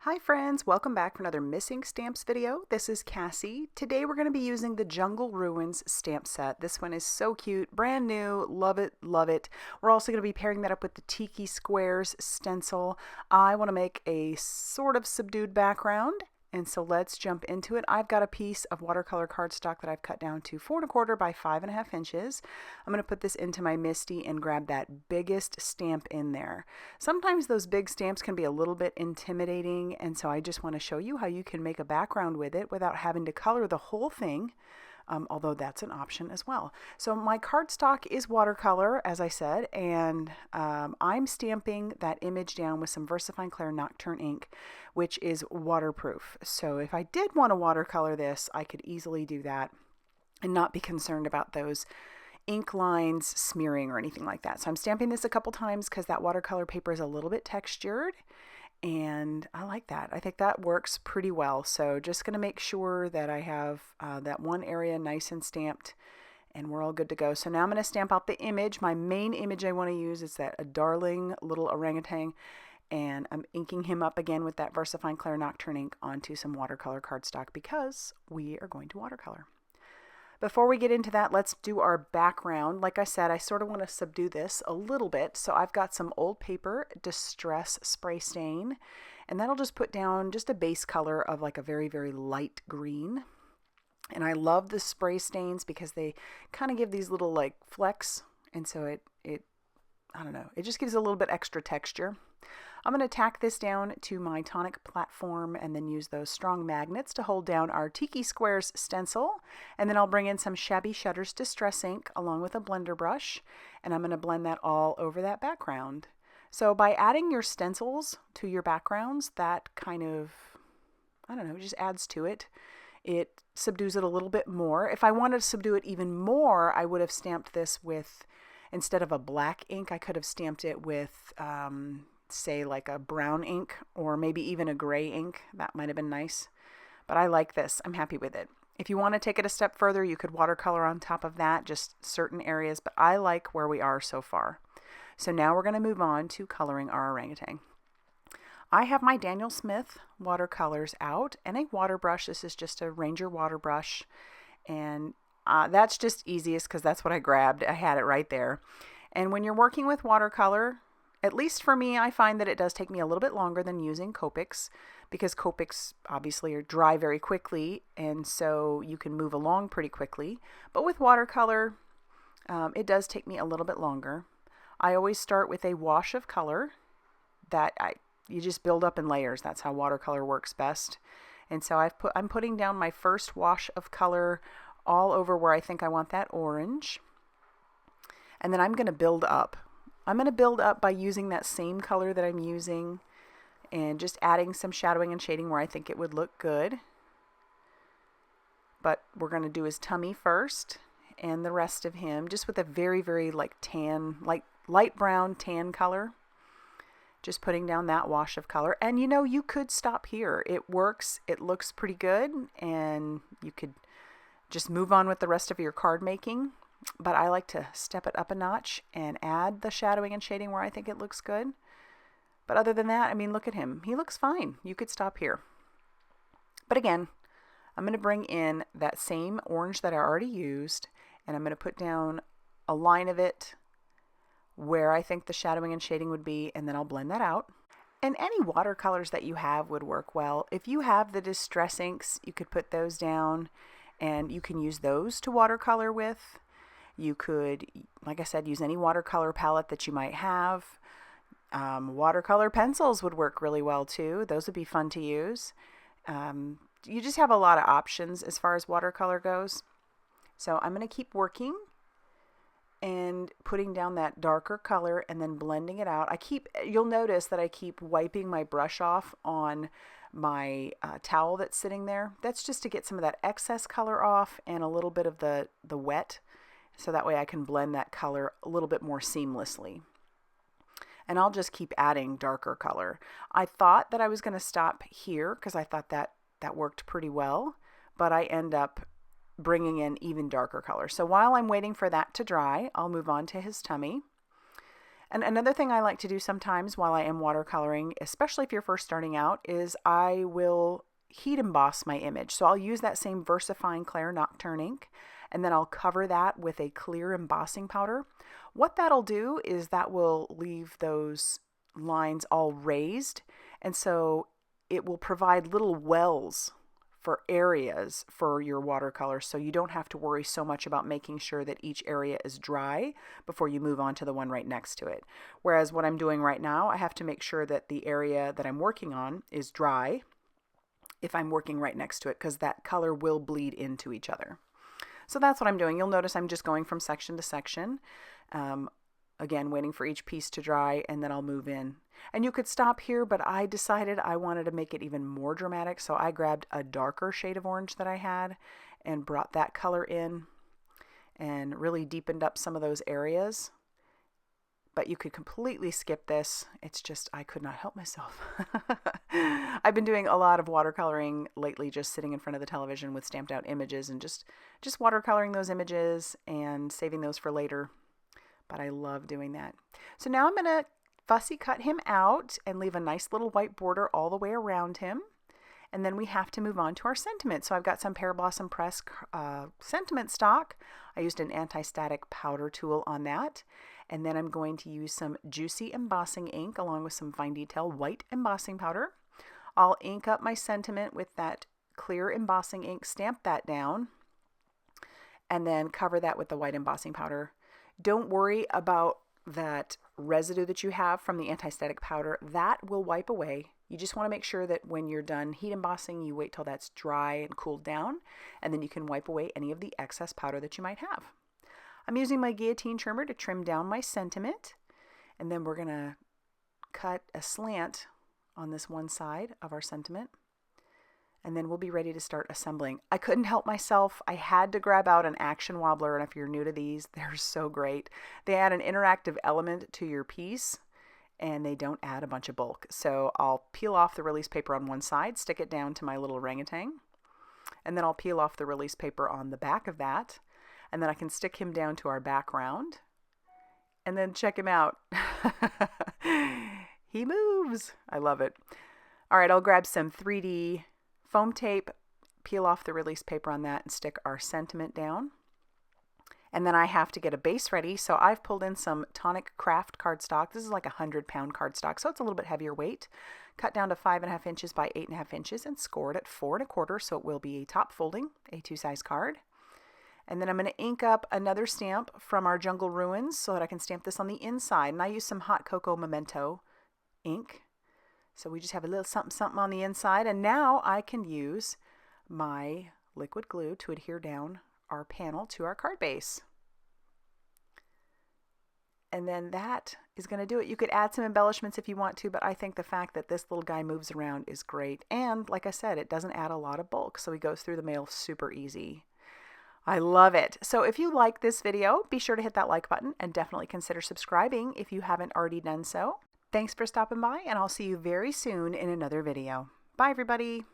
Hi friends, welcome back for another Missing Stamps video. This is Cassie. Today we're going to be using the Jungle Ruins stamp set. This one is so cute, brand new, love it, love it. We're also going to be pairing that up with the Tiki Squares stencil. I want to make a sort of subdued background, and so let's jump into it. I've got a piece of watercolor cardstock that I've cut down to 4 1/4 by 5 1/2 inches. I'm going to put this into my MISTI and grab that biggest stamp in there. Sometimes those big stamps can be a little bit intimidating, and so I just want to show you how you can make a background with it without having to color the whole thing. Although that's an option as well. So my cardstock is watercolor, as I said, and I'm stamping that image down with some VersaFine Clair Nocturne ink, which is waterproof. So if I did want to watercolor this, I could easily do that and not be concerned about those ink lines smearing or anything like that. So I'm stamping this a couple times because that watercolor paper is a little bit textured. And I like that. I think that works pretty well. So just going to make sure that I have that one area nice and stamped, and we're all good to go. So now I'm going to stamp out the image. My main image I want to use is that a darling little orangutan, and I'm inking him up again with that VersaFine Clair Nocturne ink onto some watercolor cardstock because we are going to watercolor. Before we get into that, let's do our background. Like I said, I sort of want to subdue this a little bit. So I've got some old paper distress spray stain, and that'll just put down just a base color of like a very, very light green. And I love the spray stains because they kind of give these little like flecks. And so it I don't know, it just gives a little bit extra texture. I'm going to tack this down to my Tonic platform and then use those strong magnets to hold down our Tiki Squares stencil. And then I'll bring in some Shabby Shutters Distress ink along with a blender brush, and I'm going to blend that all over that background. So by adding your stencils to your backgrounds, that kind of, I don't know, just adds to it. It subdues it a little bit more. If I wanted to subdue it even more, I would have stamped this with, instead of a black ink, I could have stamped it with say like a brown ink or maybe even a gray ink. That might have been nice, but I like this. I'm happy with it. If you want to take it a step further, you could watercolor on top of that, just certain areas, but I like where we are so far. So now we're going to move on to coloring our orangutan. I have my Daniel Smith watercolors out and a water brush. This is just a Ranger water brush, and that's just easiest because that's what I grabbed. I had it right there. And when you're working with watercolor, at least for me, I find that it does take me a little bit longer than using Copics, because Copics obviously are dry very quickly, and so you can move along pretty quickly. But with watercolor, it does take me a little bit longer. I always start with a wash of color that you just build up in layers. That's how watercolor works best. And so I'm putting down my first wash of color all over where I think I want that orange. And then I'm going to build up. I'm going to build up by using that same color that I'm using and just adding some shadowing and shading where I think it would look good. But we're going to do his tummy first and the rest of him just with a very, very like tan, like light brown tan color. Just putting down that wash of color. And you know, you could stop here. It works. It looks pretty good, and you could just move on with the rest of your card making. But I like to step it up a notch and add the shadowing and shading where I think it looks good. But other than that, I mean, look at him. He looks fine. You could stop here. But again, I'm going to bring in that same orange that I already used, and I'm going to put down a line of it where I think the shadowing and shading would be, and then I'll blend that out. And any watercolors that you have would work well. If you have the distress inks, you could put those down, and you can use those to watercolor with. You could, like I said, use any watercolor palette that you might have. Watercolor pencils would work really well too. Those would be fun to use. You just have a lot of options as far as watercolor goes. So I'm going to keep working and putting down that darker color and then blending it out. You'll notice that I keep wiping my brush off on my towel that's sitting there. That's just to get some of that excess color off and a little bit of the wet. So that way I can blend that color a little bit more seamlessly. And I'll just keep adding darker color. I thought that I was going to stop here because I thought that worked pretty well, but I end up bringing in even darker color. So while I'm waiting for that to dry, I'll move on to his tummy. And another thing I like to do sometimes while I am watercoloring, especially if you're first starting out, is I will heat emboss my image. So I'll use that same VersaFine Clair Nocturne ink, and then I'll cover that with a clear embossing powder. What that'll do is that will leave those lines all raised, and so it will provide little wells for areas for your watercolor, so you don't have to worry so much about making sure that each area is dry before you move on to the one right next to it. Whereas what I'm doing right now, I have to make sure that the area that I'm working on is dry if I'm working right next to it, because that color will bleed into each other. So that's what I'm doing. You'll notice I'm just going from section to section. Again, waiting for each piece to dry, and then I'll move in. And you could stop here, but I decided I wanted to make it even more dramatic, so I grabbed a darker shade of orange that I had and brought that color in and really deepened up some of those areas. But you could completely skip this. It's just, I could not help myself. I've been doing a lot of watercoloring lately, just sitting in front of the television with stamped out images and just watercoloring those images and saving those for later. But I love doing that. So now I'm going to fussy cut him out and leave a nice little white border all the way around him. And then we have to move on to our sentiment. So I've got some Pearblossom Press sentiment stock. I used an anti-static powder tool on that. And then I'm going to use some juicy embossing ink along with some fine detail white embossing powder. I'll ink up my sentiment with that clear embossing ink, stamp that down, and then cover that with the white embossing powder. Don't worry about that residue that you have from the anti-static powder. That will wipe away. You just want to make sure that when you're done heat embossing, you wait till that's dry and cooled down, and then you can wipe away any of the excess powder that you might have. I'm using my guillotine trimmer to trim down my sentiment, and then we're going to cut a slant on this one side of our sentiment, and then we'll be ready to start assembling. I couldn't help myself. I had to grab out an action wobbler, and if you're new to these, they're so great. They add an interactive element to your piece, and they don't add a bunch of bulk. So I'll peel off the release paper on one side, stick it down to my little orangutan, and then I'll peel off the release paper on the back of that, and then I can stick him down to our background, and then check him out. He moves. I love it. All right, I'll grab some 3D foam tape, peel off the release paper on that, and stick our sentiment down. And then I have to get a base ready, so I've pulled in some Tonic KRAFT cardstock. This is like 100-pound cardstock, so it's a little bit heavier weight. Cut down to 5.5 inches by 8.5 inches and scored at 4.25, so it will be a top folding A2 size card. And then I'm going to ink up another stamp from our Jungle Ruins so that I can stamp this on the inside. And I use some Hot Cocoa Memento ink. So we just have a little something something on the inside, and now I can use my liquid glue to adhere down our panel to our card base. And then that is going to do it. You could add some embellishments if you want to, but I think the fact that this little guy moves around is great. And like I said, it doesn't add a lot of bulk, so he goes through the mail super easy. I love it. So if you like this video, be sure to hit that like button and definitely consider subscribing if you haven't already done so. Thanks for stopping by, and I'll see you very soon in another video. Bye, everybody.